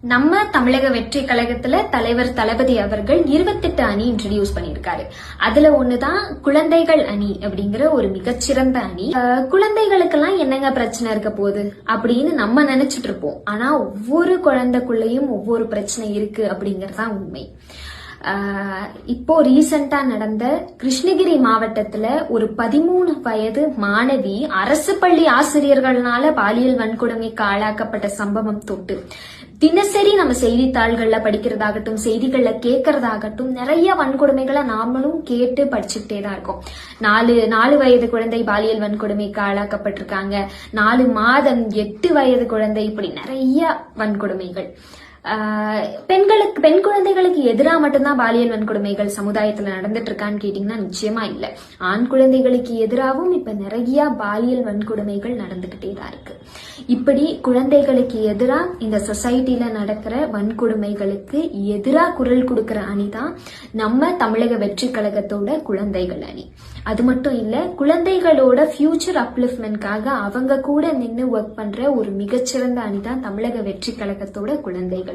நம்ம தமிழக வெற்றி கழகத்துல தலைவர் தளபதி அவர்கள் 28 அணி இன்ட்ரடியூஸ் பண்ணிருக்காரு. அதுல ஒண்ணுதான் குழந்தைகள் அணி அப்படிங்கிற ஒரு மிகச்சிறந்த அணி. குழந்தைகளுக்கெல்லாம் என்னங்க பிரச்சனை இருக்க போகுது அப்படின்னு நம்ம நினைச்சிட்டு இருப்போம். ஆனா ஒவ்வொரு குழந்தைக்குள்ளேயும் ஒவ்வொரு பிரச்சனை இருக்கு அப்படிங்கறதுதான் உண்மை. இப்போ ரீசெண்டா நடந்த கிருஷ்ணகிரி மாவட்டத்துல ஒரு 13 வயது மாணவி அரசு பள்ளி ஆசிரியர்களால பாலியல் வன்கொடுமைக்கு ஆளாக்கப்பட்ட சம்பவம் தொட்டு தினசரி நம்ம செய்தித்தாள்கள்ல படிக்கிறதாகட்டும், செய்திகள்ல கேட்கறதாகட்டும், நிறைய வன்கொடுமைகளை நாமளும் கேட்டு படிச்சுக்கிட்டே தான் இருக்கோம். 4 வயது குழந்தை பாலியல் வன்கொடுமைக்கு ஆளாக்கப்பட்டிருக்காங்க, 4 மாதம் 8 வயது குழந்தை, இப்படி நிறைய வன்கொடுமைகள். பெண் குழந்தைகளுக்கு எதிராக மட்டும்தான் பாலியல் வன்கொடுமைகள் சமுதாயத்துல நடந்துட்டு இருக்கான்னு கேட்டீங்கன்னா நிச்சயமா இல்ல. ஆண் குழந்தைகளுக்கு எதிராகவும் இப்ப நிறைய பாலியல் வன்கொடுமைகள் நடந்துகிட்டே தான் இருக்கு. இப்படி குழந்தைகளுக்கு எதிராக இந்த சொசைட்டில நடக்கிற வன்கொடுமைகளுக்கு எதிராக குரல் கொடுக்கிற அணிதான் நம்ம தமிழக வெற்றி கழகத்தோட குழந்தைகள் அணி. அது மட்டும் இல்ல, குழந்தைகளோட ஃபியூச்சர் அப்லிஃப்ட்மெண்ட்காக அவங்க கூட நின்று ஒர்க் பண்ற ஒரு மிகச்சிறந்த அணிதான் தமிழக வெற்றி கழகத்தோட குழந்தைகள்.